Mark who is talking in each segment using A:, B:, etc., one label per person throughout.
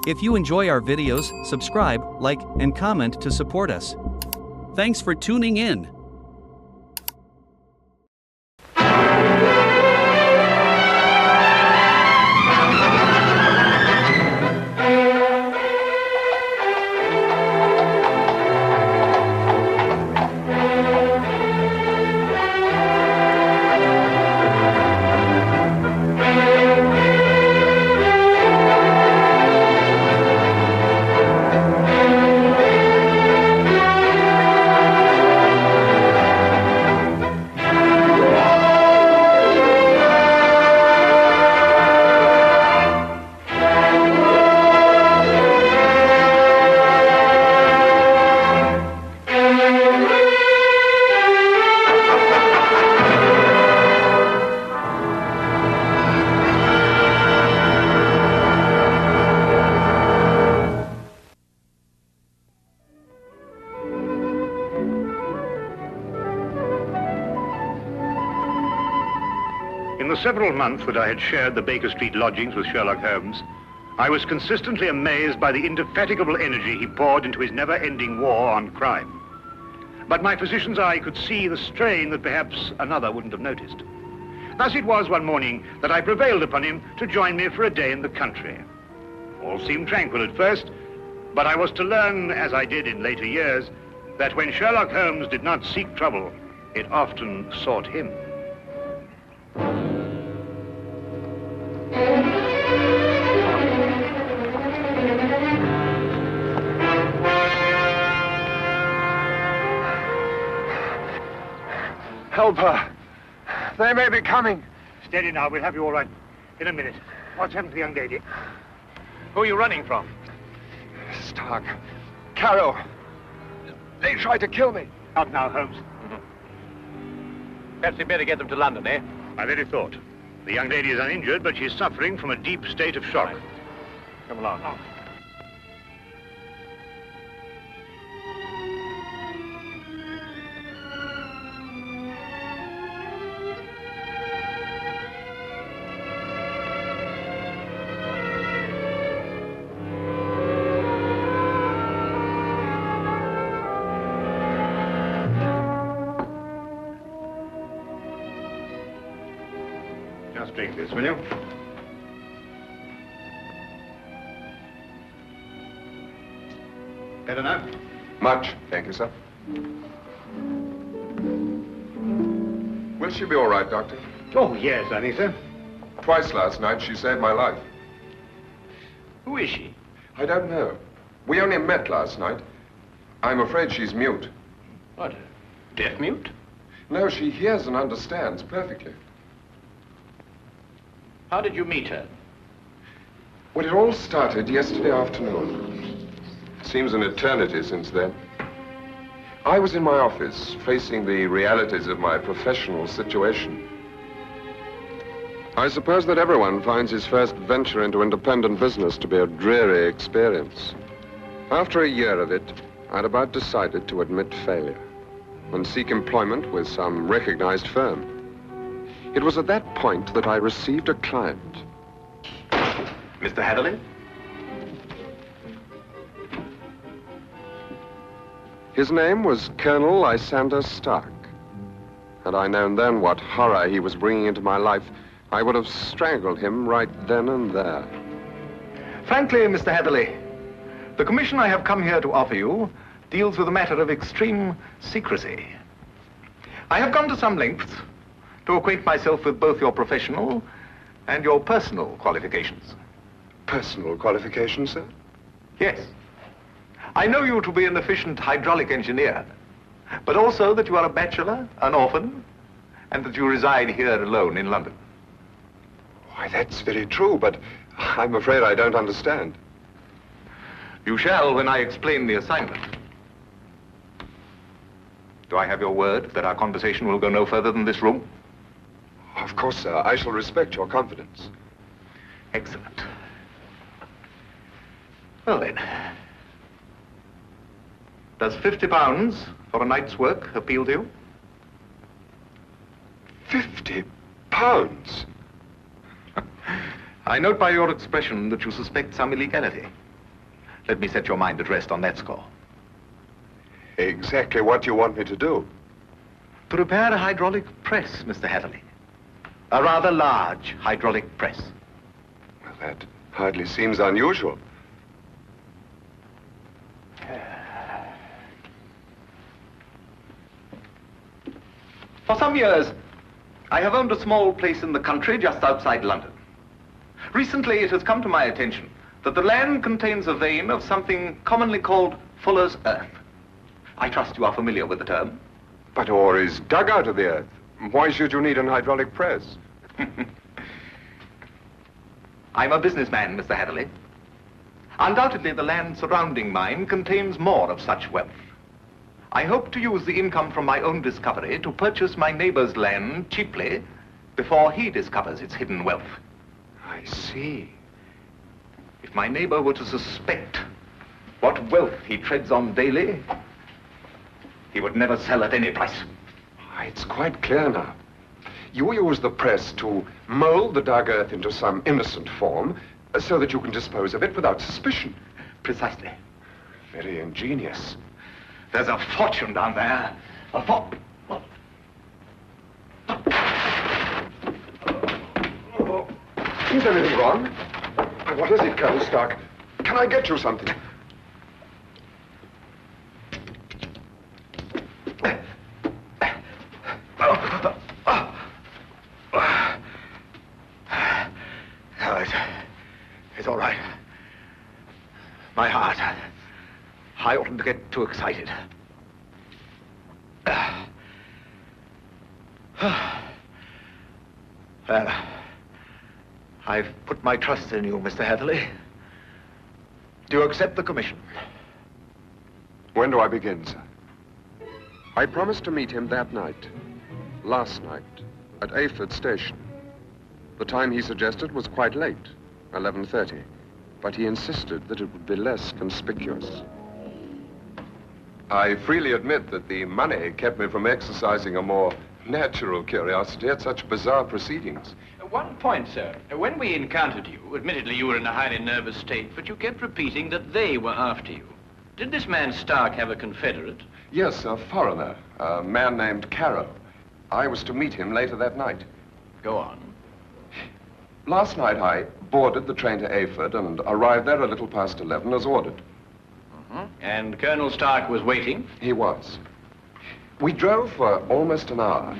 A: If you enjoy our videos, subscribe, like, and comment to support us. Thanks for tuning in.
B: In the several months that I had shared the Baker Street lodgings with Sherlock Holmes, I was consistently amazed by the indefatigable energy he poured into his never-ending war on crime. But my physician's eye could see the strain that perhaps another wouldn't have noticed. Thus it was one morning that I prevailed upon him to join me for a day in the country. All seemed tranquil at first, but I was to learn, as I did in later years, that when Sherlock Holmes did not seek trouble, it often sought him.
C: Help her. They may be coming.
B: Steady now, we'll have you all right in a minute. What's happened to the young lady?
C: Who are you running from? Stark. Carroll. They tried to kill me.
B: Out now, Holmes.
C: Perhaps we'd better get them to London, eh?
B: My very thought. The young lady is uninjured, but she's suffering from a deep state of shock.
C: Right. Come along.
B: Oh. Just drink this, will you? Better now?
D: Much, thank you, sir. Will she be all right, Doctor?
B: Oh, yes, I think so.
D: Twice last night she saved my life.
B: Who is she?
D: I don't know. We only met last night. I'm afraid she's mute.
C: What? Deaf mute?
D: No, she hears and understands perfectly.
C: How did you meet her?
D: Well, it all started yesterday afternoon. Seems an eternity since then. I was in my office, facing the realities of my professional situation. I suppose that everyone finds his first venture into independent business to be a dreary experience. After a year of it, I'd about decided to admit failure and seek employment with some recognized firm. It was at that point that I received a client.
C: Mr. Hatherley?
D: His name was Colonel Lysander Stark. Had I known then what horror he was bringing into my life, I would have strangled him right then and there.
E: Frankly, Mr. Hatherley, the commission I have come here to offer you deals with a matter of extreme secrecy. I have gone to some lengths to acquaint myself with both your professional and your personal qualifications.
D: Personal qualifications, sir?
E: Yes. I know you to be an efficient hydraulic engineer, but also that you are a bachelor, an orphan, and that you reside here alone in London.
D: Why, that's very true, but I'm afraid I don't understand.
E: You shall when I explain the assignment. Do I have your word that our conversation will go no further than this room?
D: Of course, sir. I shall respect your confidence.
E: Excellent. Well then, does £50 for a night's work appeal to you?
D: £50?
E: I note by your expression that you suspect some illegality. Let me set your mind at rest on that score.
D: Exactly what do you want me to do?
E: To repair a hydraulic press, Mr. Hatherley. A rather large hydraulic press.
D: Well, that hardly seems unusual.
E: For some years, I have owned a small place in the country just outside London. Recently, it has come to my attention that the land contains a vein of something commonly called fuller's earth. I trust you are familiar with the term.
D: But ore is dug out of the earth. Why should you need an hydraulic press?
E: I'm a businessman, Mr. Hatherley. Undoubtedly, the land surrounding mine contains more of such wealth. I hope to use the income from my own discovery to purchase my neighbor's land cheaply before he discovers its hidden wealth.
D: I see.
E: If my neighbor were to suspect what wealth he treads on daily, he would never sell at any price.
D: It's quite clear now. You use the press to mold the dug earth into some innocent form so that you can dispose of it without suspicion.
E: Precisely.
D: Very ingenious.
E: There's a fortune down there.
D: Is anything wrong? What is it, Colonel Stark? Can I get you something?
E: It's all right. My heart. I oughtn't to get too excited. Well, I've put my trust in you, Mr. Hatherley. Do you accept the commission?
D: When do I begin, sir? I promised to meet him that night. Last night, at Ayford Station. The time he suggested was quite late, 11:30. But he insisted that it would be less conspicuous. I freely admit that the money kept me from exercising a more natural curiosity at such bizarre proceedings.
F: One point, sir. When we encountered you, admittedly you were in a highly nervous state, but you kept repeating that they were after you. Did this man Stark have a confederate?
D: Yes, a foreigner, a man named Caro. I was to meet him later that night.
F: Go on.
D: Last night I boarded the train to Ayford and arrived there a little past 11 as ordered.
F: And Colonel Stark was waiting?
D: He was. We drove for almost an hour,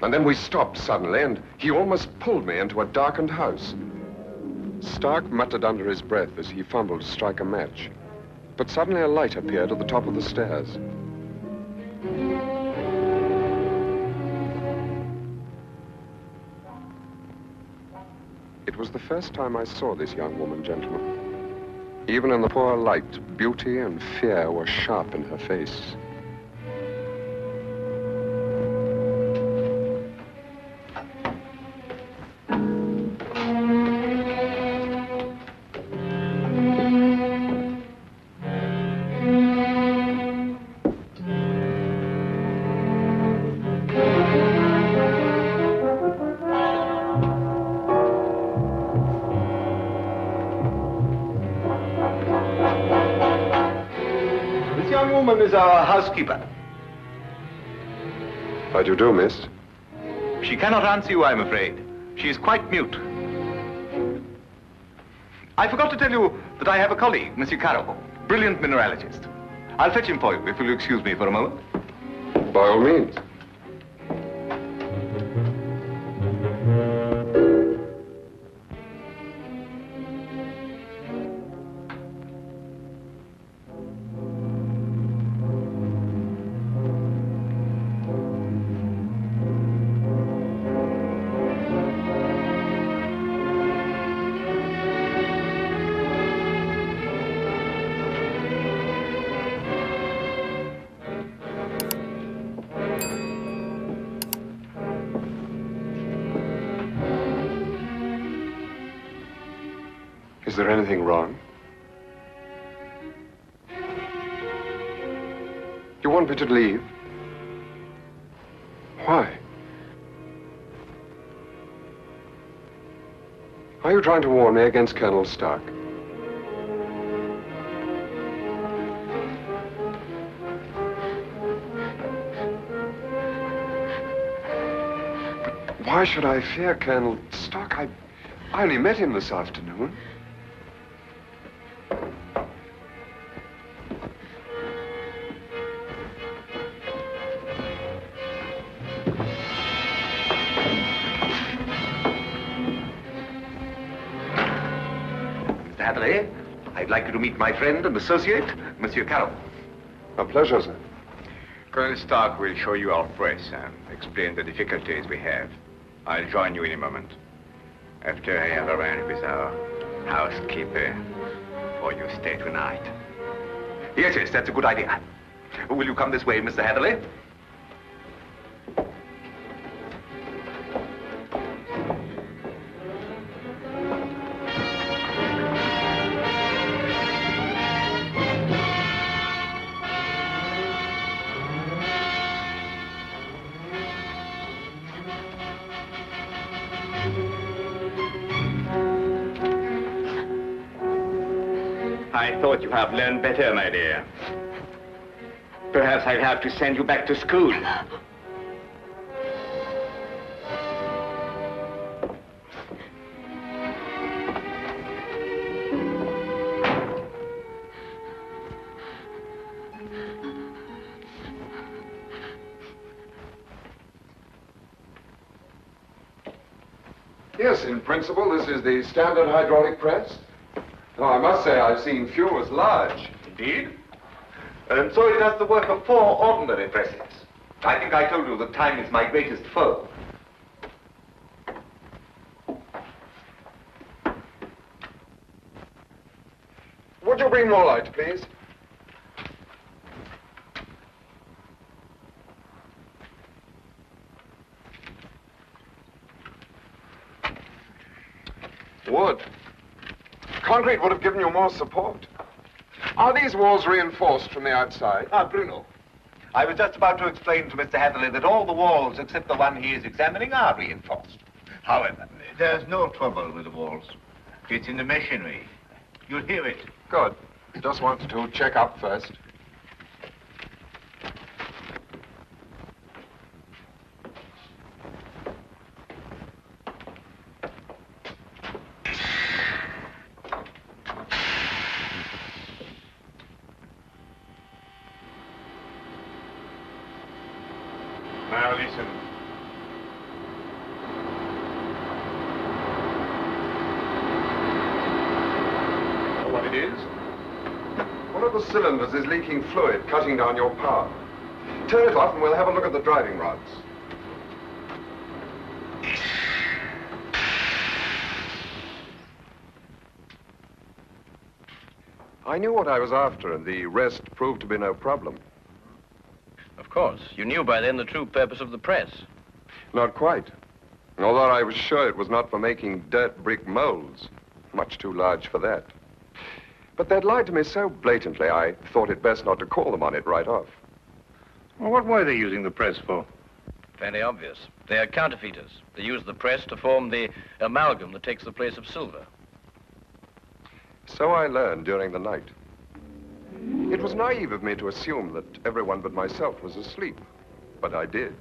D: and then we stopped suddenly, and he almost pulled me into a darkened house. Stark muttered under his breath as he fumbled to strike a match, but suddenly a light appeared at the top of the stairs. It was the first time I saw this young woman, gentlemen. Even in the poor light, beauty and fear were sharp in her face.
E: Is our housekeeper.
D: How do you do, miss?
E: She cannot answer you, I'm afraid. She is quite mute. I forgot to tell you that I have a colleague, Monsieur Caro, brilliant mineralogist. I'll fetch him for you, if you'll excuse me for a moment.
D: By all means. Is there anything wrong? You want me to leave? Why? Are you trying to warn me against Colonel Stark? Why should I fear Colonel Stark? I only met him this afternoon.
E: Mr. Hadley, I'd like you to meet my friend and associate, Monsieur Carroll.
D: A pleasure, sir.
C: Colonel Stark will show you our press and explain the difficulties we have. I'll join you in a moment. After I have arranged with our housekeeper for your stay tonight.
E: Yes, yes, that's a good idea. Will you come this way, Mr. Hadley?
C: I thought you have learned better, my dear. Perhaps I'll have to send you back to school.
D: Yes, in principle, this is the standard hydraulic press. Oh, I must say I've seen few as large.
E: Indeed. And so it does the work of 4 ordinary presses. I think I told you that time is my greatest foe.
D: Would you bring more light, please? Wood. Concrete would have given you more support. Are these walls reinforced from the outside?
E: Ah, Bruno. I was just about to explain to Mr. Hadley that all the walls except the one he is examining are reinforced.
C: However, there's no trouble with the walls. It's in the machinery. You'll hear it.
D: Good. Just wanted to check up first.
C: Now listen.
D: Know what it is? One of the cylinders is leaking fluid, cutting down your power. Turn it off and we'll have a look at the driving rods. I knew what I was after, and the rest proved to be no problem.
F: Of course. You knew by then the true purpose of the press.
D: Not quite. Although I was sure it was not for making dirt brick molds. Much too large for that. But they'd lied to me so blatantly, I thought it best not to call them on it right off.
B: Well, what were they using the press for?
F: Fairly obvious. They are counterfeiters. They use the press to form the amalgam that takes the place of silver.
D: So I learned during the night. It was naive of me to assume that everyone but myself was asleep, but I did.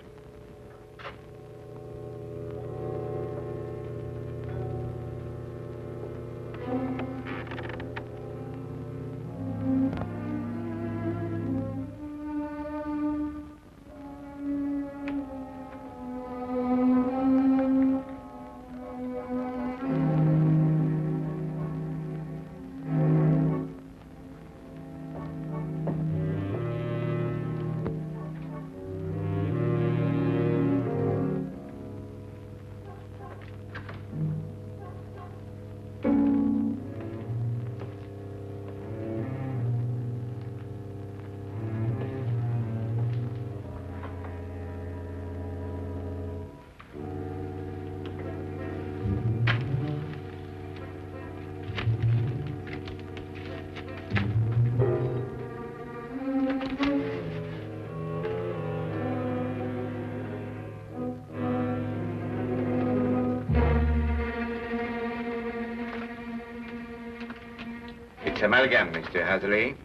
C: It's amalgam, Mr. Hadley.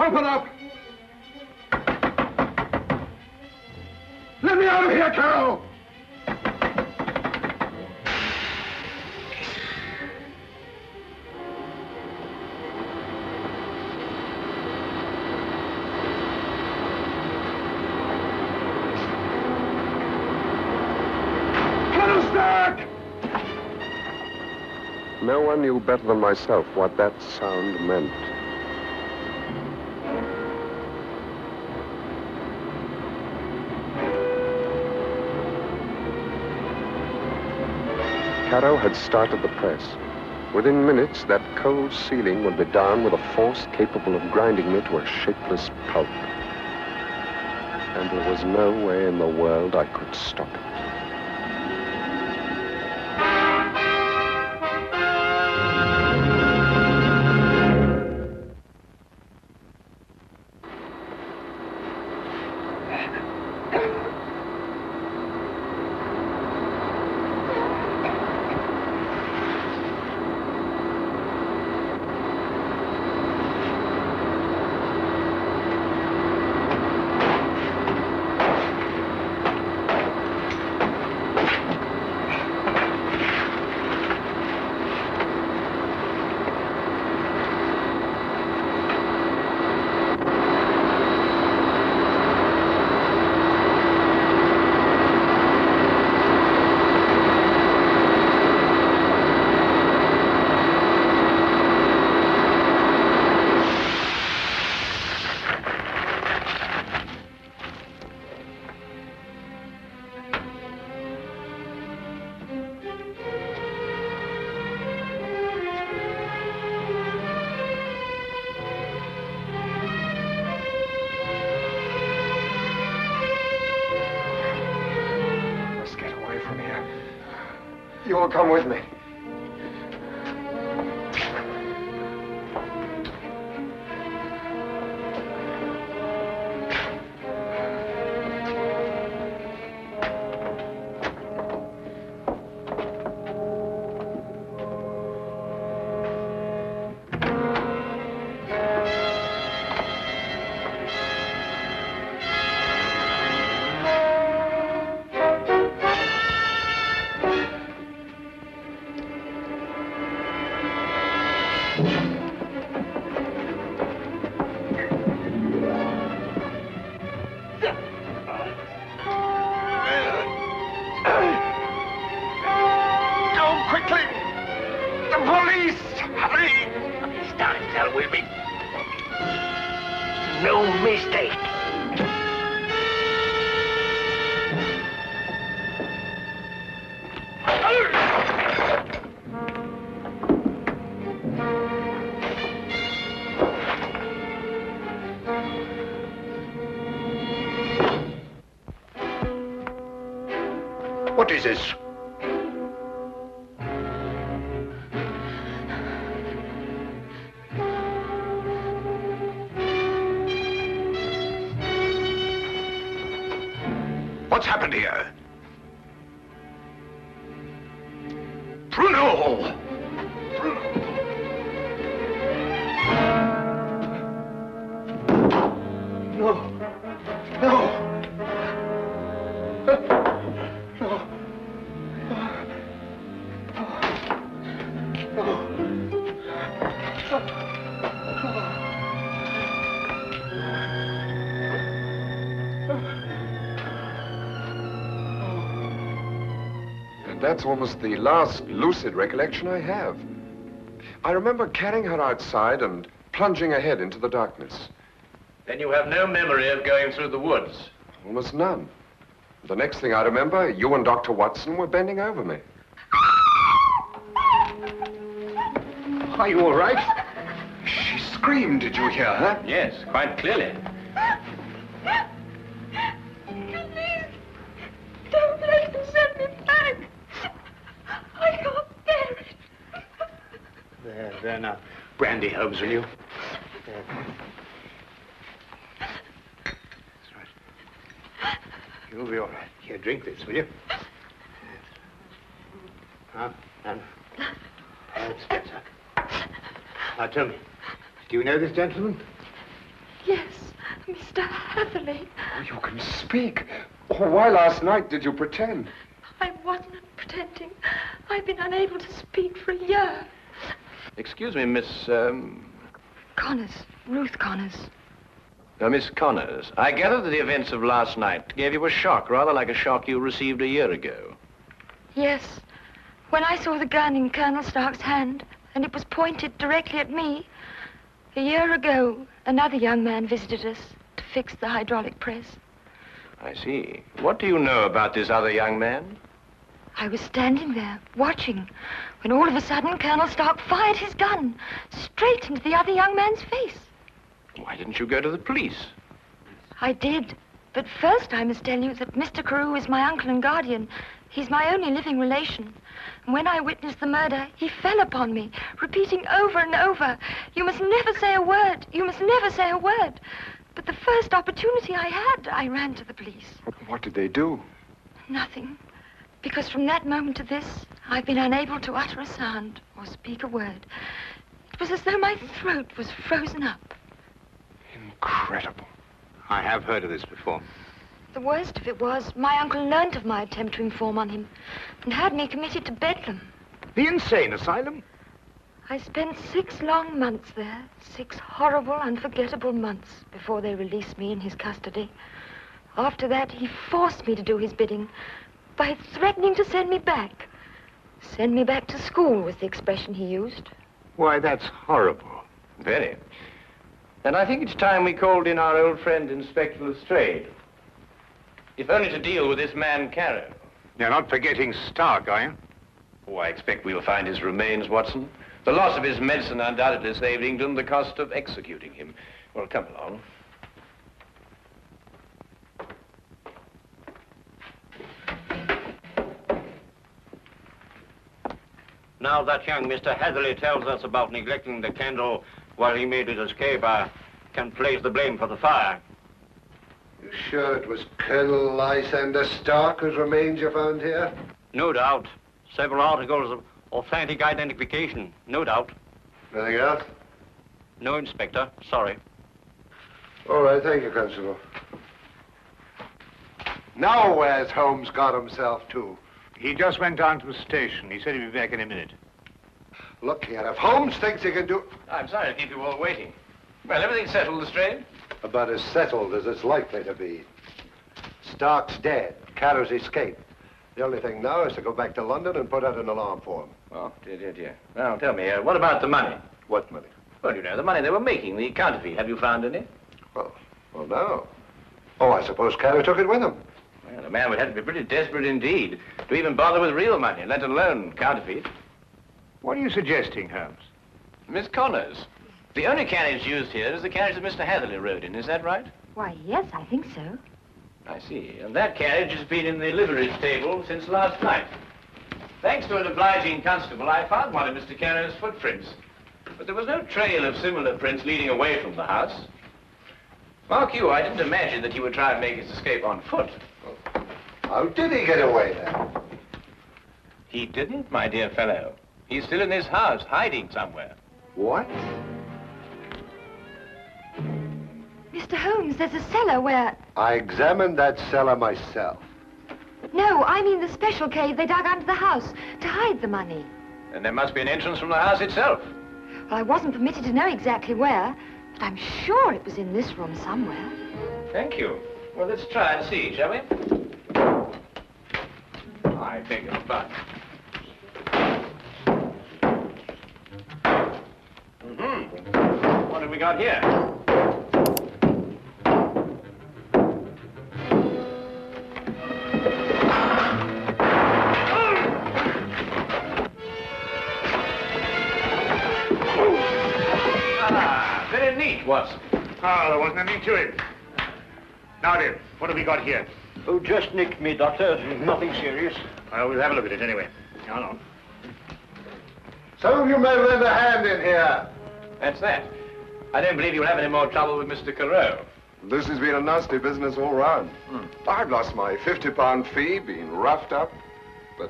D: Open up! Let me out of here, Carol!
G: No one knew better than myself what that sound meant. Caro had started the press. Within minutes, that cold ceiling would be down with a force capable of grinding me to a shapeless pulp. And there was no way in the world I could stop it.
D: You will come with me.
B: What is this? What's happened here? Bruno!
D: No. No.
G: That's almost the last lucid recollection I have. I remember carrying her outside and plunging ahead into the darkness.
F: Then you have no memory of going through the woods?
G: Almost none. The next thing I remember, you and Dr. Watson were bending over me.
E: Are you all right? She screamed, did you hear her?
F: Yes, quite clearly.
H: Please, don't let him send me back. I can't bear it.
B: There now. Brandy, Holmes, will you? There. That's right. You'll be all right. Here, drink this, will you? And Spencer. Now, tell me, do you know this gentleman?
H: Mr. Hatherley.
G: Oh, you can speak. Oh, why last night did you pretend?
H: I wasn't pretending. I've been unable to speak for a year.
F: Excuse me, Miss,
H: Connors. Ruth Connors.
F: Miss Connors. I gather that the events of last night gave you a shock, rather like a shock you received a year ago.
H: Yes. When I saw the gun in Colonel Stark's hand, and it was pointed directly at me, a year ago, another young man visited us to fix the hydraulic press.
F: I see. What do you know about this other young man?
H: I was standing there, watching, when all of a sudden Colonel Stark fired his gun straight into the other young man's face.
F: Why didn't you go to the police?
H: I did. But first I must tell you that Mr. Carew is my uncle and guardian. He's my only living relation. And when I witnessed the murder, he fell upon me, repeating over and over, "You must never say a word. You must never say a word." But the first opportunity I had, I ran to the police.
G: What did they do?
H: Nothing. Because from that moment to this, I've been unable to utter a sound or speak a word. It was as though my throat was frozen up.
G: Incredible.
B: I have heard of this before.
H: The worst of it was, my uncle learnt of my attempt to inform on him and had me committed to Bedlam.
B: The insane asylum?
H: I spent 6 long months there, 6 horrible, unforgettable months before they released me in his custody. After that, he forced me to do his bidding by threatening to send me back. Send me back to school was the expression he used.
B: Why, that's horrible.
F: Very. And I think it's time we called in our old friend, Inspector Lestrade. If only to deal with this man, Carrow.
B: You're not forgetting Stark, are you?
F: Oh, I expect we'll find his remains, Watson. The loss of his medicine undoubtedly saved England the cost of executing him. Well, come along.
I: Now that young Mr. Hatherley tells us about neglecting the candle while he made his escape, I can place the blame for the fire.
J: You sure it was Colonel Lysander Stark whose remains you found here?
I: No doubt. Several articles of authentic identification, no doubt.
J: Anything else?
I: No, Inspector. Sorry.
J: All right, thank you, Constable. Now where's Holmes got himself to?
B: He just went down to the station. He said he'd be back in a minute.
J: Look here, if Holmes thinks he can do...
F: I'm sorry to keep you all waiting. Well, everything's settled, Lestrade?
J: About as settled as it's likely to be. Stark's dead. Carrow's escaped. The only thing now is to go back to London and put out an alarm for him.
F: Oh, dear. Well, tell me, what about the money?
J: What money?
F: Well, you know, the money they were making, the counterfeit. Have you found any?
J: Well, no. Oh, I suppose Carrow took it with him.
F: Well, a man would have to be pretty desperate indeed to even bother with real money, let alone counterfeit.
B: What are you suggesting, Holmes?
F: Miss Connors, the only carriage used here is the carriage that Mr. Hatherley rode in. Is that right?
H: Why, yes, I think so.
F: I see. And that carriage has been in the livery stable since last night. Thanks to an obliging constable, I found one of Mr. Carrow's footprints. But there was no trail of similar prints leading away from the house. Mark you, I didn't imagine that he would try and make his escape on foot.
J: How did he get away then?
F: He didn't, my dear fellow. He's still in this house, hiding somewhere.
J: What?
H: Mr. Holmes, there's a cellar where...
J: I examined that cellar myself.
H: No, I mean the special cave they dug under the house to hide the money.
F: And there must be an entrance from the house itself.
H: Well, I wasn't permitted to know exactly where, but I'm sure it was in this room somewhere.
F: Thank you. Well, let's try and see, shall we? I beg your pardon. What have we got here? Very neat, Watson.
B: Oh, there wasn't anything to it. Now then, what have we got here?
I: Oh, just nicked me, Doctor. Nothing serious.
B: Well, we'll have a look at it anyway. Hold on.
J: Some of you may lend a hand in here.
F: That's that. I don't believe you'll have any more trouble with Mr. Carew.
G: This has been a nasty business all round. I've lost my £50 fee, been roughed up, but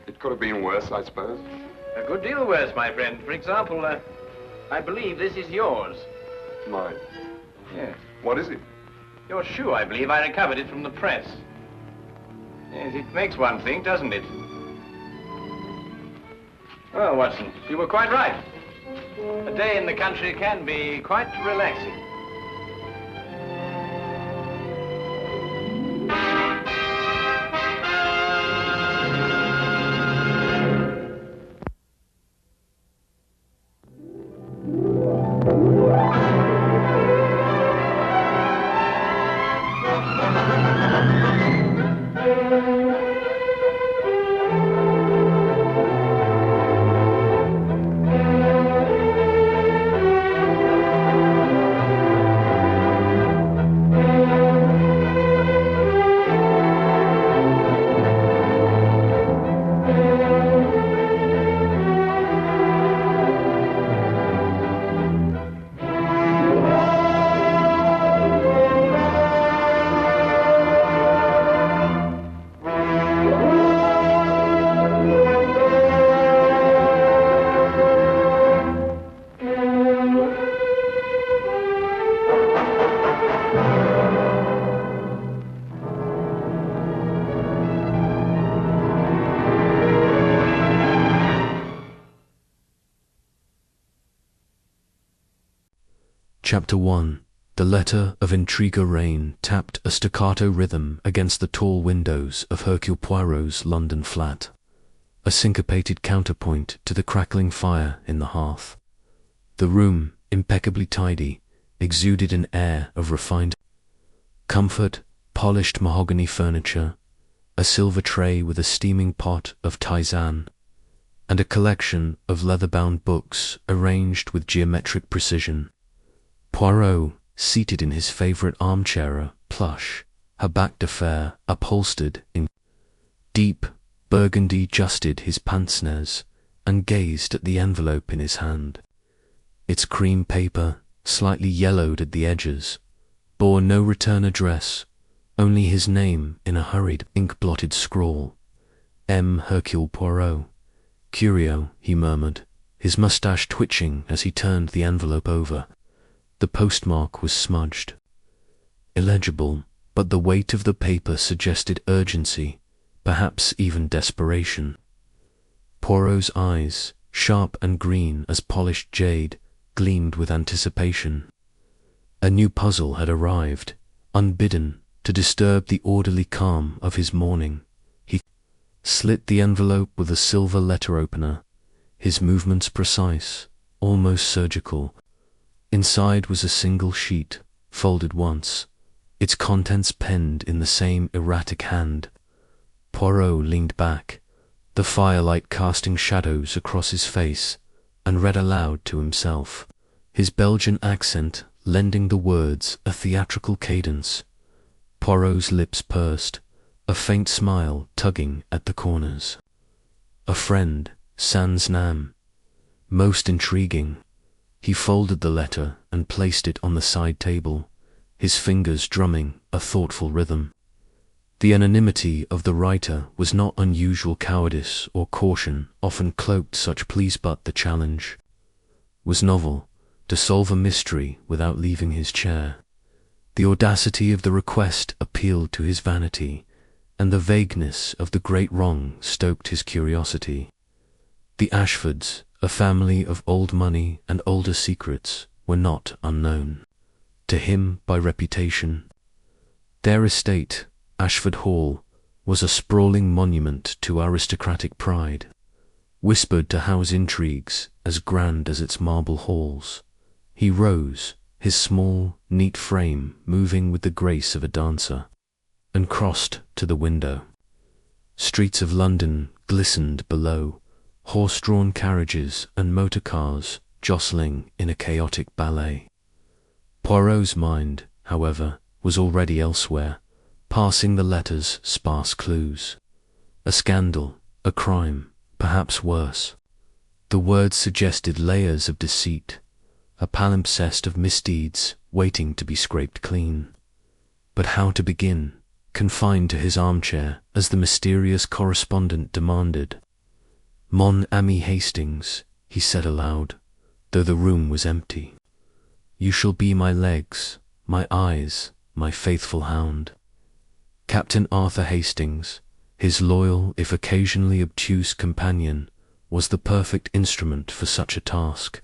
G: it could have been worse, I suppose.
F: A good deal worse, my friend. For example, I believe this is yours.
G: Mine.
F: Yes.
D: What is it?
F: Your shoe, I believe. I recovered it from the press. Yes, it makes one think, doesn't it? Well, Watson, you were quite right. A day in the country can be quite relaxing.
K: Chapter 1. The letter of Intrigue Rain tapped a staccato rhythm against the tall windows of Hercule Poirot's London flat, a syncopated counterpoint to the crackling fire in the hearth. The room, impeccably tidy, exuded an air of refined comfort, polished mahogany furniture, a silver tray with a steaming pot of tisane, and a collection of leather-bound books arranged with geometric precision. Poirot, seated in his favourite armchair, plush, her back de fer upholstered in deep burgundy, adjusted his pince-nez and gazed at the envelope in his hand. Its cream paper, slightly yellowed at the edges, bore no return address, only his name in a hurried, ink-blotted scrawl. M. Hercule Poirot. Curio, he murmured, his moustache twitching as he turned the envelope over. The postmark was smudged. Illegible, but the weight of the paper suggested urgency, perhaps even desperation. Poirot's eyes, sharp and green as polished jade, gleamed with anticipation. A new puzzle had arrived, unbidden, to disturb the orderly calm of his morning. He slit the envelope with a silver letter opener, his movements precise, almost surgical. Inside was a single sheet, folded once, its contents penned in the same erratic hand. Poirot leaned back, the firelight casting shadows across his face, and read aloud to himself, his Belgian accent lending the words a theatrical cadence. Poirot's lips pursed, a faint smile tugging at the corners. A friend, sans nom. Most intriguing. He folded the letter and placed it on the side table, his fingers drumming a thoughtful rhythm. The anonymity of the writer was not unusual cowardice or caution often cloaked such please but the challenge. Was novel, to solve a mystery without leaving his chair. The audacity of the request appealed to his vanity, and the vagueness of the great wrong stoked his curiosity. The Ashfords, a family of old money and older secrets, were not unknown. To him by reputation. Their estate, Ashford Hall, was a sprawling monument to aristocratic pride, whispered to house intrigues as grand as its marble halls. He rose, his small, neat frame moving with the grace of a dancer, and crossed to the window. Streets of London glistened below, horse-drawn carriages and motor cars jostling in a chaotic ballet. Poirot's mind, however, was already elsewhere, passing the letter's sparse clues. A scandal, a crime, perhaps worse. The words suggested layers of deceit, a palimpsest of misdeeds waiting to be scraped clean. But how to begin, confined to his armchair as the mysterious correspondent demanded? Mon ami Hastings, he said aloud, though the room was empty. You shall be my legs, my eyes, my faithful hound. Captain Arthur Hastings, his loyal, if occasionally obtuse companion, was the perfect instrument for such a task.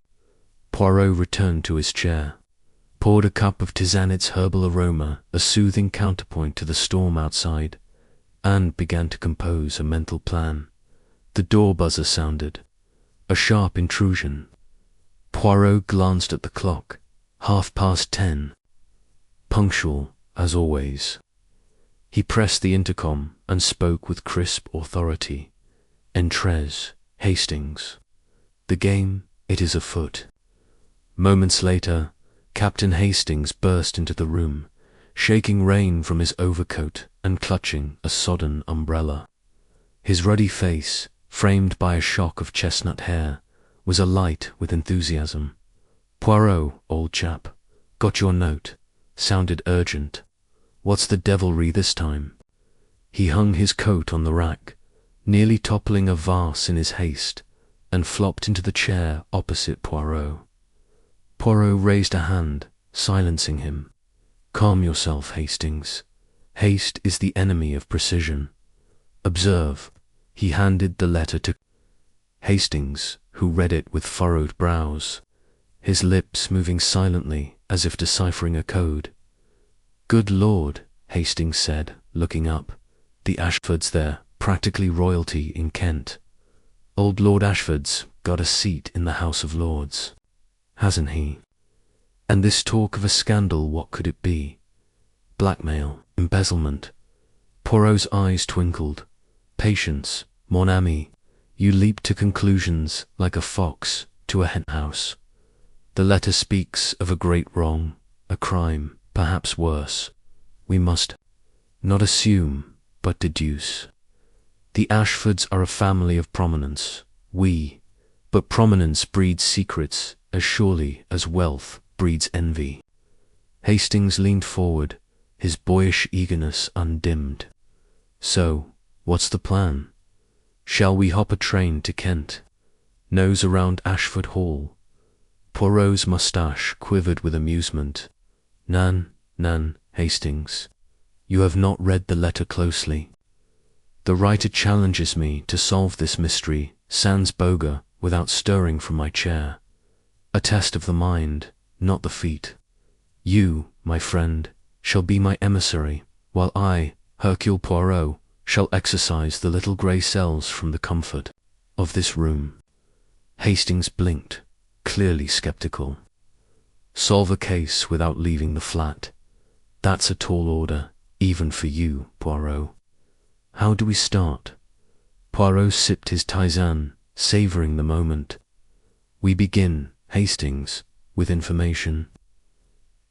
K: Poirot returned to his chair, poured a cup of tisanet's herbal aroma, a soothing counterpoint to the storm outside, and began to compose a mental plan. The door buzzer sounded, a sharp intrusion. Poirot glanced at the clock, 10:30, punctual as always. He pressed the intercom and spoke with crisp authority. "Entrés, Hastings. The game, it is afoot." Moments later, Captain Hastings burst into the room, shaking rain from his overcoat and clutching a sodden umbrella. His ruddy face, framed by a shock of chestnut hair, was alight with enthusiasm. "Poirot, old chap, got your note. Sounded urgent. What's the devilry this time?" He hung his coat on the rack, nearly toppling a vase in his haste, and flopped into the chair opposite Poirot. Poirot raised a hand, silencing him. "Calm yourself, Hastings. Haste is the enemy of precision. Observe." He handed the letter to Hastings, who read it with furrowed brows, his lips moving silently as if deciphering a code. "Good Lord," Hastings said, looking up. "The Ashfords there, practically royalty in Kent. Old Lord Ashford's got a seat in the House of Lords, hasn't he? And this talk of a scandal, what could it be? Blackmail, embezzlement?" Poirot's eyes twinkled. "Patience, mon ami. You leap to conclusions like a fox to a henhouse. The letter speaks of a great wrong, a crime, perhaps worse. We must not assume, but deduce. The Ashfords are a family of prominence. But prominence breeds secrets as surely as wealth breeds envy." Hastings leaned forward, his boyish eagerness undimmed. "So, what's the plan? Shall we hop a train to Kent? Nose around Ashford Hall?" Poirot's moustache quivered with amusement. Nan, Hastings. You have not read the letter closely. The writer challenges me to solve this mystery sans boga without stirring from my chair. A test of the mind, not the feet. You, my friend, shall be my emissary, while I, Hercule Poirot, shall exorcise the little grey cells from the comfort of this room. Hastings blinked, clearly sceptical. "Solve a case without leaving the flat. That's a tall order, even for you, Poirot. How do we start?" Poirot sipped his tisane, savouring the moment. "We begin, Hastings, with information.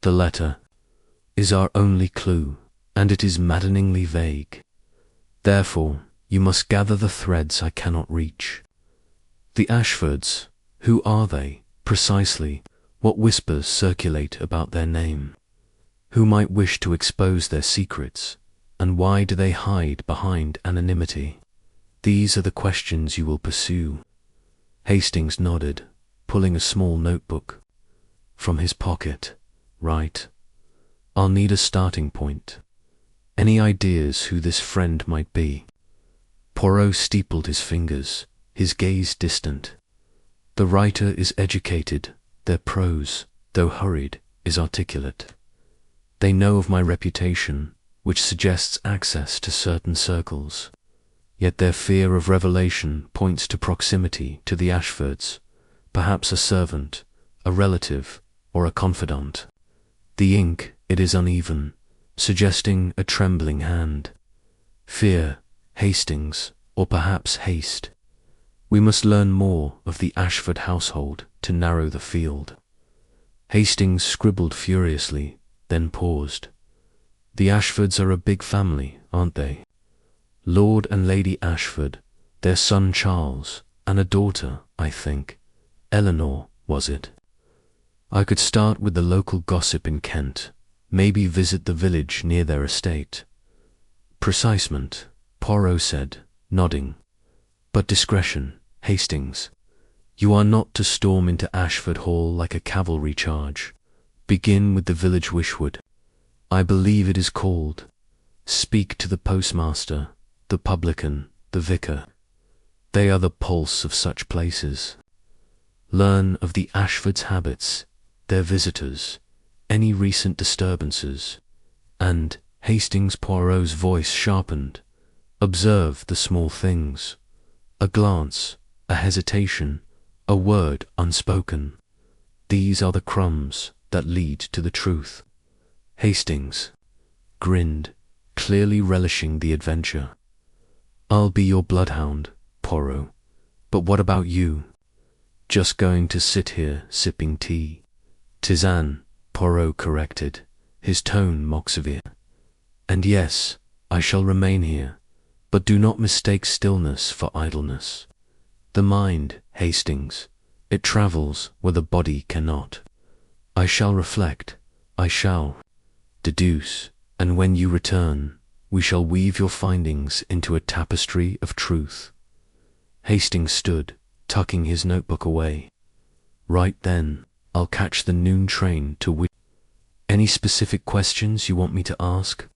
K: The letter is our only clue, and it is maddeningly vague. Therefore, you must gather the threads I cannot reach. The Ashfords, who are they, precisely? What whispers circulate about their name? Who might wish to expose their secrets, and why do they hide behind anonymity? These are the questions you will pursue." Hastings nodded, pulling a small notebook from his pocket. "Right. I'll need a starting point. Any ideas who this friend might be?" Poirot steepled his fingers, his gaze distant. "The writer is educated. Their prose, though hurried, is articulate. They know of my reputation, which suggests access to certain circles. Yet their fear of revelation points to proximity to the Ashfords, perhaps a servant, a relative, or a confidant. The ink, it is uneven, suggesting a trembling hand. Fear, Hastings, or perhaps haste. We must learn more of the Ashford household to narrow the field." Hastings scribbled furiously, then paused. "The Ashfords are a big family, aren't they? Lord and Lady Ashford, their son Charles, and a daughter, I think. Eleanor, was it? I could start with the local gossip in Kent, maybe visit the village near their estate." "Precisement," Poirot said, nodding. "But discretion, Hastings. You are not to storm into Ashford Hall like a cavalry charge. Begin with the village wishwood. I believe it is called. Speak to the postmaster, the publican, the vicar. They are the pulse of such places. Learn of the Ashfords' habits, their visitors, any recent disturbances, and, Hastings Poirot's voice sharpened, observe the small things, a glance, a hesitation, a word unspoken. These are the crumbs that lead to the truth. Hastings grinned, clearly relishing the adventure. I'll be your bloodhound, Poirot, but what about you? Just going to sit here sipping tea? Tisane, Poirot corrected, his tone mock severe. And yes, I shall remain here, but do not mistake stillness for idleness. The mind, Hastings, it travels where the body cannot. I shall reflect, I shall deduce, and when you return, we shall weave your findings into a tapestry of truth. Hastings stood, tucking his notebook away. Right then, I'll catch the noon train to which... Any specific questions you want me to ask?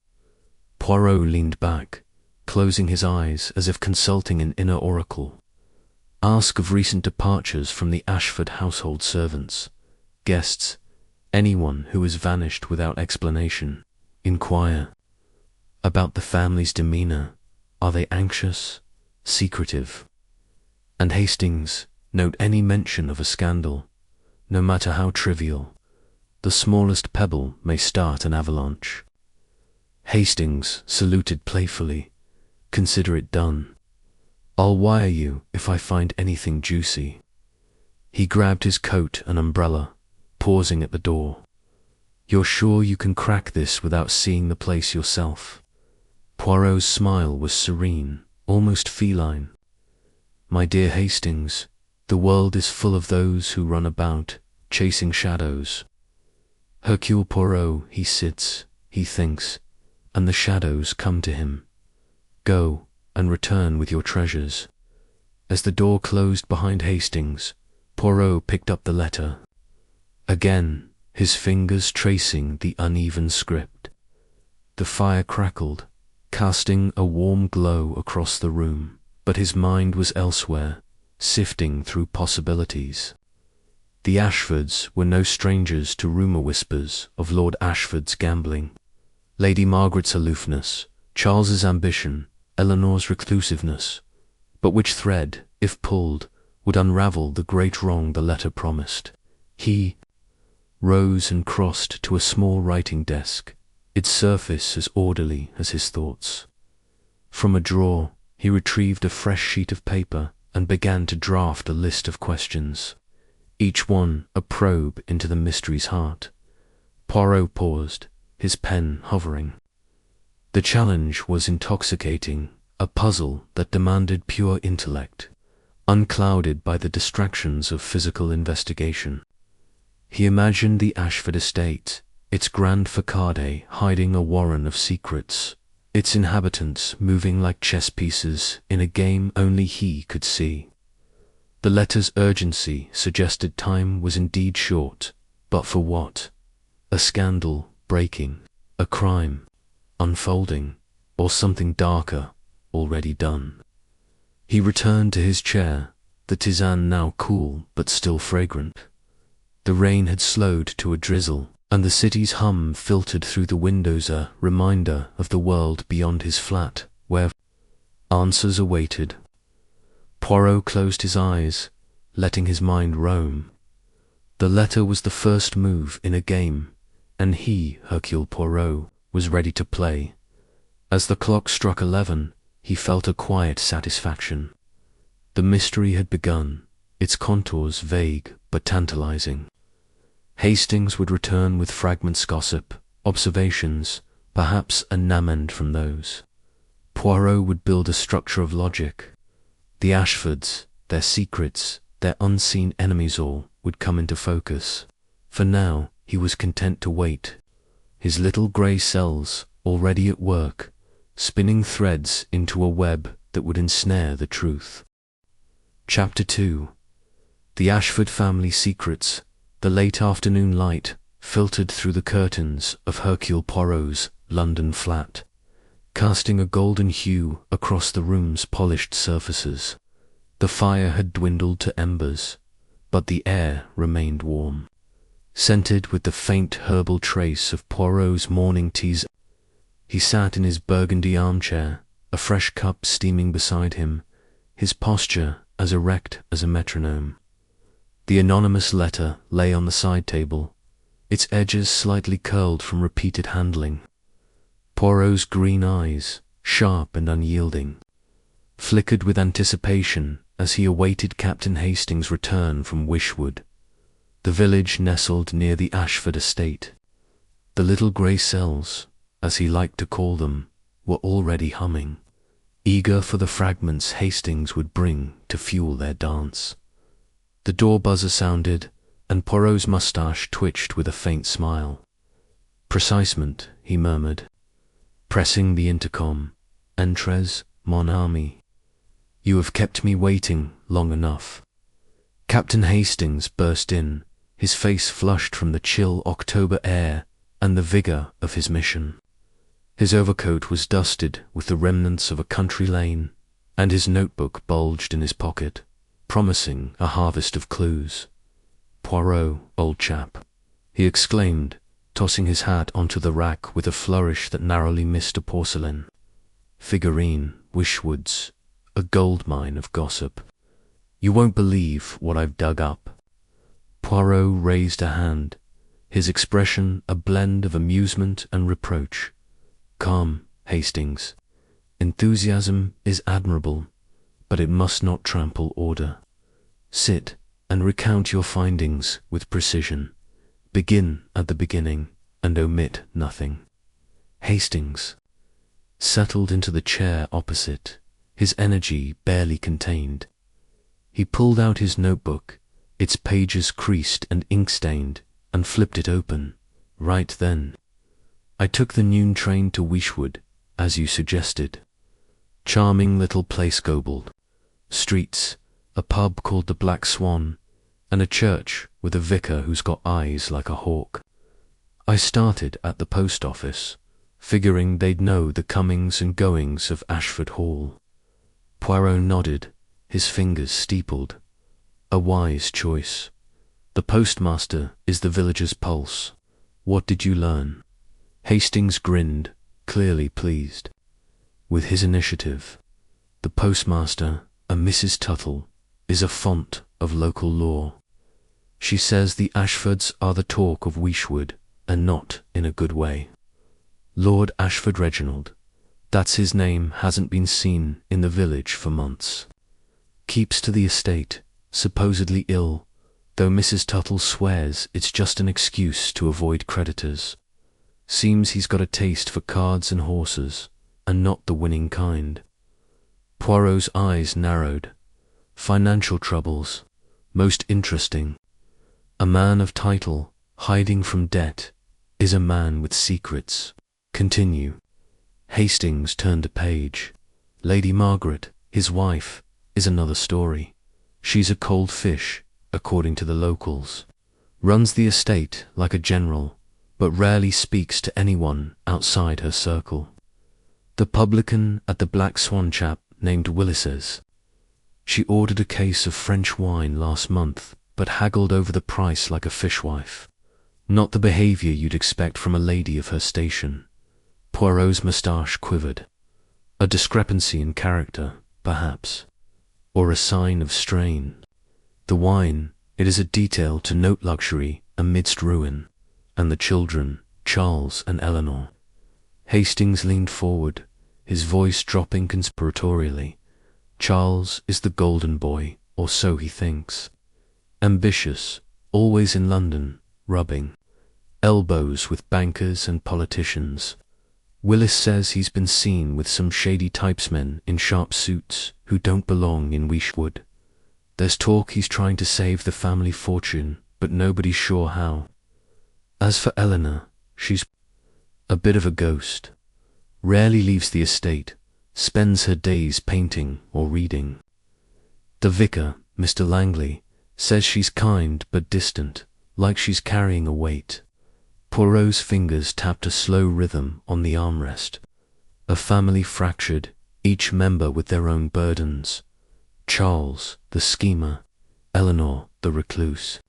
K: Poirot leaned back, closing his eyes as if consulting an inner oracle. Ask of recent departures from the Ashford household servants, guests, anyone who has vanished without explanation. Inquire about the family's demeanor. Are they anxious, secretive? And Hastings, note any mention of a scandal, no matter how trivial. The smallest pebble may start an avalanche. Hastings saluted playfully. Consider it done. I'll wire you if I find anything juicy. He grabbed his coat and umbrella, pausing at the door. You're sure you can crack this without seeing the place yourself? Poirot's smile was serene, almost feline. My dear Hastings, the world is full of those who run about, chasing shadows. Hercule Poirot, he sits, he thinks, and the shadows come to him. Go and return with your treasures. As the door closed behind Hastings, Poirot picked up the letter. Again, his fingers tracing the uneven script. The fire crackled, casting a warm glow across the room, but his mind was elsewhere, sifting through possibilities. The Ashfords were no strangers to rumour whispers of Lord Ashford's gambling, Lady Margaret's aloofness, Charles's ambition, Eleanor's reclusiveness. But which thread, if pulled, would unravel the great wrong the letter promised? He rose and crossed to a small writing desk, its surface as orderly as his thoughts. From a drawer, he retrieved a fresh sheet of paper and began to draft a list of questions, each one a probe into the mystery's heart. Poirot paused, his pen hovering. The challenge was intoxicating, a puzzle that demanded pure intellect, unclouded by the distractions of physical investigation. He imagined the Ashford estate, its grand facade hiding a warren of secrets, its inhabitants moving like chess pieces in a game only he could see. The letter's urgency suggested time was indeed short, but for what? A scandal breaking, a crime unfolding, or something darker already done. He returned to his chair, the tisane now cool but still fragrant. The rain had slowed to a drizzle, and the city's hum filtered through the windows, a reminder of the world beyond his flat, where answers awaited. Poirot closed his eyes, letting his mind roam. The letter was the first move in a game, and he, Hercule Poirot, was ready to play. As the clock struck 11, he felt a quiet satisfaction. The mystery had begun, its contours vague but tantalizing. Hastings would return with fragments gossip, observations, perhaps a namend from those. Poirot would build a structure of logic. The Ashfords, their secrets, their unseen enemies all, would come into focus. For now, he was content to wait. His little grey cells, already at work, spinning threads into a web that would ensnare the truth. Chapter 2. The Ashford family secrets. The late afternoon light filtered through the curtains of Hercule Poirot's London flat, casting a golden hue across the room's polished surfaces. The fire had dwindled to embers, but the air remained warm, scented with the faint herbal trace of Poirot's morning teas. He sat in his burgundy armchair, a fresh cup steaming beside him, his posture as erect as a metronome. The anonymous letter lay on the side table, its edges slightly curled from repeated handling. Poirot's green eyes, sharp and unyielding, flickered with anticipation as he awaited Captain Hastings' return from Wishwood. The village nestled near the Ashford estate. The little grey cells, as he liked to call them, were already humming, eager for the fragments Hastings would bring to fuel their dance. The door buzzer sounded, and Poirot's moustache twitched with a faint smile. "Precisement," he murmured, pressing the intercom. "Entrez, mon ami. You have kept me waiting long enough." Captain Hastings burst in, his face flushed from the chill October air and the vigour of his mission. His overcoat was dusted with the remnants of a country lane, and his notebook bulged in his pocket, promising a harvest of clues. "Poirot, old chap," he exclaimed, tossing his hat onto the rack with a flourish that narrowly missed a porcelain. "Figurine, Wishwoods, a gold mine of gossip. You won't believe what I've dug up." Poirot raised a hand, his expression a blend of amusement and reproach. "Calm, Hastings. Enthusiasm is admirable, but it must not trample order. Sit and recount your findings with precision. Begin at the beginning and omit nothing." Hastings settled into the chair opposite, his energy barely contained. He pulled out his notebook, its pages creased and ink-stained, and flipped it open. "Right then. I took the noon train to Wishwood, as you suggested. Charming little place, Gobold. Streets, a pub called the Black Swan, and a church with a vicar who's got eyes like a hawk. I started at the post office, figuring they'd know the comings and goings of Ashford Hall." Poirot nodded, his fingers steepled. "A wise choice. The postmaster is the village's pulse. What did you learn?" Hastings grinned, clearly pleased. With his initiative, the postmaster, a Mrs. Tuttle, is a font of local law. She says the Ashfords are the talk of Wishwood, and not in a good way. Lord Ashford Reginald, that's his name, hasn't been seen in the village for months. Keeps to the estate, supposedly ill, though Mrs. Tuttle swears it's just an excuse to avoid creditors. Seems he's got a taste for cards and horses, and not the winning kind. Poirot's eyes narrowed. Financial troubles. Most interesting. A man of title, hiding from debt, is a man with secrets. Continue. Hastings turned a page. Lady Margaret, his wife, is another story. She's a cold fish, according to the locals. Runs the estate like a general, but rarely speaks to anyone outside her circle. The publican at the Black Swan chap named Willis's. She ordered a case of French wine last month, but haggled over the price like a fishwife. Not the behaviour you'd expect from a lady of her station. Poirot's moustache quivered. A discrepancy in character, perhaps, or a sign of strain. The wine, it is a detail to note luxury amidst ruin, and the children, Charles and Eleanor. Hastings leaned forward, his voice dropping conspiratorially. Charles is the golden boy, or so he thinks. Ambitious, always in London, rubbing elbows with bankers and politicians. Willis says he's been seen with some shady typesmen in sharp suits who don't belong in Wishwood. There's talk he's trying to save the family fortune, but nobody's sure how. As for Eleanor, she's a bit of a ghost. Rarely leaves the estate, spends her days painting or reading. The vicar, Mr. Langley, says she's kind but distant, like she's carrying a weight. Poirot's fingers tapped a slow rhythm on the armrest. A family fractured, each member with their own burdens. Charles, the schemer, Eleanor, the recluse,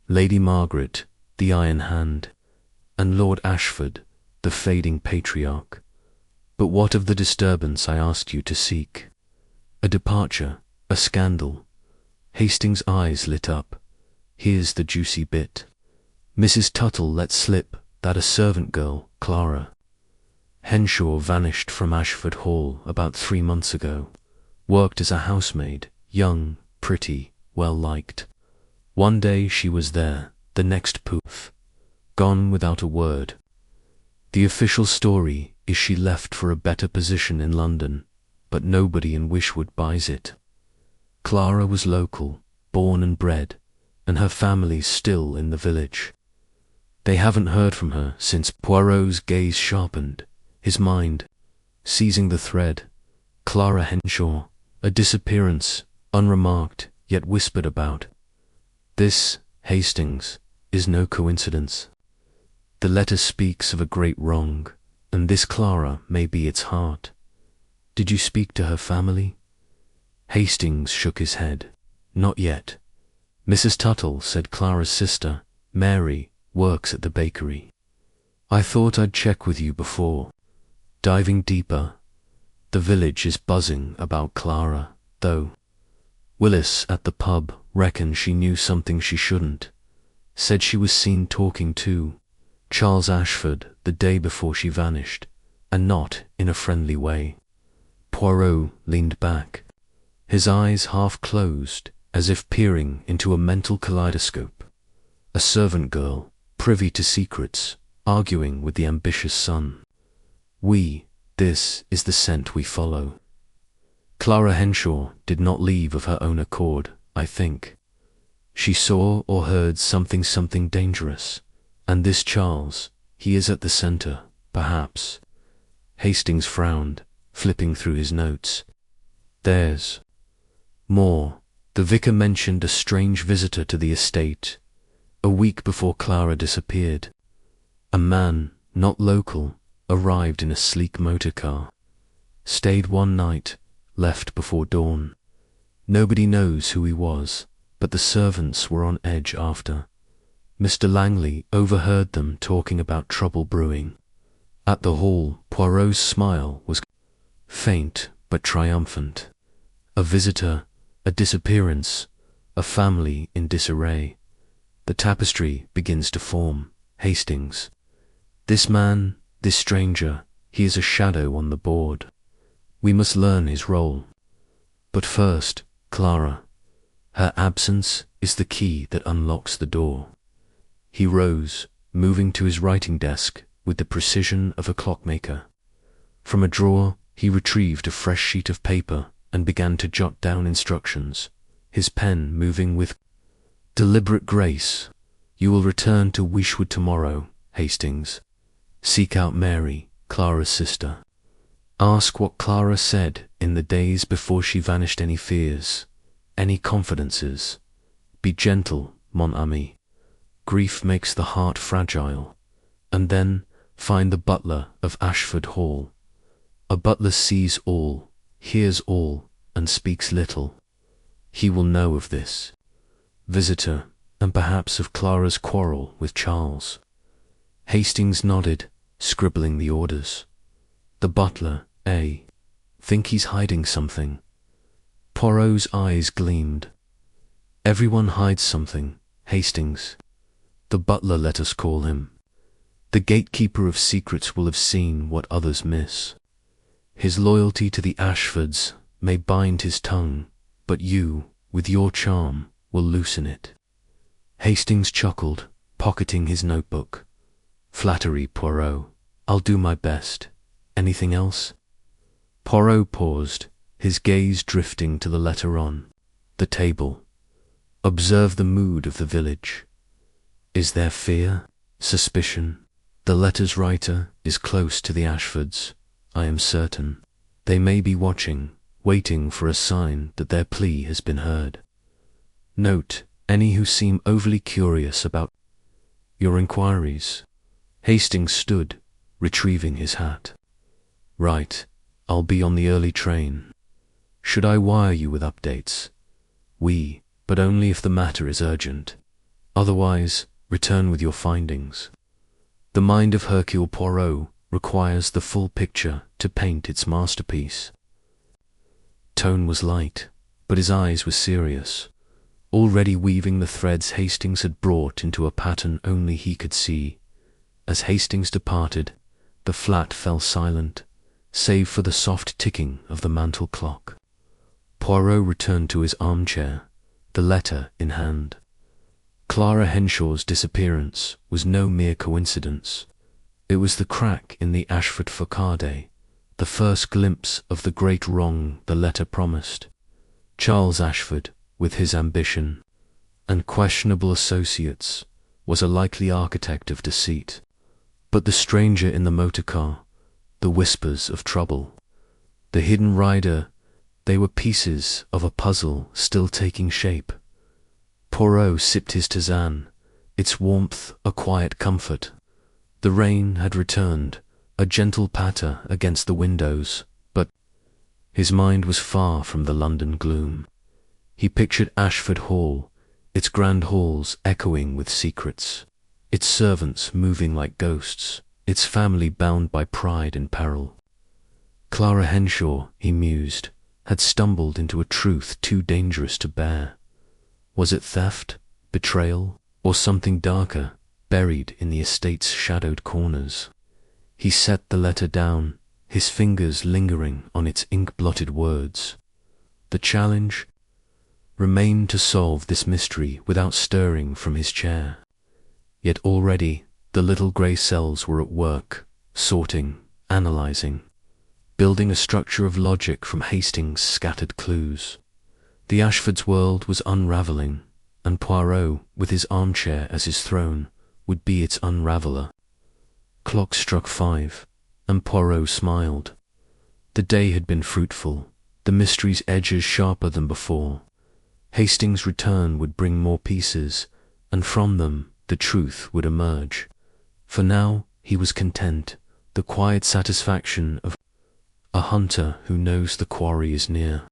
K: Lady Margaret, the iron hand, and Lord Ashford, the fading patriarch. But what of the disturbance I asked you to seek? A departure, a scandal. Hastings' eyes lit up. Here's the juicy bit. Mrs. Tuttle let slip that a servant girl, Clara Henshaw, vanished from Ashford Hall about 3 months ago. Worked as a housemaid, young, pretty, well-liked. One day she was there, the next poof. Gone without a word. The official story is she left for a better position in London, but nobody in Wishwood buys it. Clara was local, born and bred, and her family's still in the village. They haven't heard from her since. Poirot's gaze sharpened, his mind seizing the thread. Clara Henshaw, a disappearance, unremarked, yet whispered about. This, Hastings, is no coincidence. The letter speaks of a great wrong, and this Clara may be its heart. Did you speak to her family? Hastings shook his head. Not yet. Mrs. Tuttle said Clara's sister, Mary, works at the bakery. I thought I'd check with you before. Diving deeper, the village is buzzing about Clara, though. Willis at the pub reckoned she knew something she shouldn't. Said she was seen talking to Charles Ashford the day before she vanished, and not in a friendly way. Poirot leaned back, his eyes half closed, as if peering into a mental kaleidoscope. A servant girl, privy to secrets, arguing with the ambitious son. This is the scent we follow. Clara Henshaw did not leave of her own accord, I think. She saw or heard something dangerous, and this Charles, he is at the centre, perhaps. Hastings frowned, flipping through his notes. There's more. The vicar mentioned a strange visitor to the estate, a week before Clara disappeared. A man, not local, arrived in a sleek motor car. Stayed one night, left before dawn. Nobody knows who he was, but the servants were on edge after. Mr. Langley overheard them talking about trouble brewing. At the hall, Poirot's smile was faint but triumphant. A visitor, a disappearance, a family in disarray. The tapestry begins to form. Hastings. This man, this stranger, he is a shadow on the board. We must learn his role. But first, Clara. Her absence is the key that unlocks the door. He rose, moving to his writing desk with the precision of a clockmaker. From a drawer, he retrieved a fresh sheet of paper and began to jot down instructions, his pen moving with deliberate grace. You will return to Wishwood tomorrow, Hastings. Seek out Mary, Clara's sister. Ask what Clara said in the days before she vanished. Any fears, any confidences. Be gentle, mon ami. Grief makes the heart fragile. And then find the butler of Ashford Hall. A butler sees all, hears all, and speaks little. He will know of this visitor, and perhaps of Clara's quarrel with Charles. Hastings nodded, scribbling the orders. The butler, think he's hiding something. Poirot's eyes gleamed. Everyone hides something, Hastings. The butler, let us call him. The gatekeeper of secrets will have seen what others miss. His loyalty to the Ashfords may bind his tongue, but you, with your charm, will loosen it. Hastings chuckled, pocketing his notebook. Flattery, Poirot. I'll do my best. Anything else? Poirot paused, his gaze drifting to the letter on the table. Observe the mood of the village. Is there fear? Suspicion? The letter's writer is close to the Ashfords, I am certain. They may be watching, waiting for a sign that their plea has been heard. Note any who seem overly curious about your inquiries. Hastings stood, retrieving his hat. Right, I'll be on the early train. Should I wire you with updates? But only if the matter is urgent. Otherwise, return with your findings. The mind of Hercule Poirot requires the full picture to paint its masterpiece. Tone was light, but his eyes were serious, already weaving the threads Hastings had brought into a pattern only he could see. As Hastings departed, the flat fell silent, save for the soft ticking of the mantel clock. Poirot returned to his armchair, the letter in hand. Clara Henshaw's disappearance was no mere coincidence. It was the crack in the Ashford facade, the first glimpse of the great wrong the letter promised. Charles Ashford, with his ambition and questionable associates, was a likely architect of deceit. But the stranger in the motor car, the whispers of trouble, the hidden rider, they were pieces of a puzzle still taking shape. Poirot sipped his tisane, its warmth a quiet comfort. The rain had returned, a gentle patter against the windows, but his mind was far from the London gloom. He pictured Ashford Hall, its grand halls echoing with secrets, its servants moving like ghosts, its family bound by pride and peril. Clara Henshaw, he mused, had stumbled into a truth too dangerous to bear. Was it theft, betrayal, or something darker, buried in the estate's shadowed corners? He set the letter down, his fingers lingering on its ink-blotted words. The challenge remained to solve this mystery without stirring from his chair. Yet already the little grey cells were at work, sorting, analysing, building a structure of logic from Hastings' scattered clues. The Ashfords' world was unravelling, and Poirot, with his armchair as his throne, would be its unraveller. Clock struck 5, and Poirot smiled. The day had been fruitful, the mystery's edges sharper than before. Hastings' return would bring more pieces, and from them the truth would emerge. For now he was content, the quiet satisfaction of a hunter who knows the quarry is near.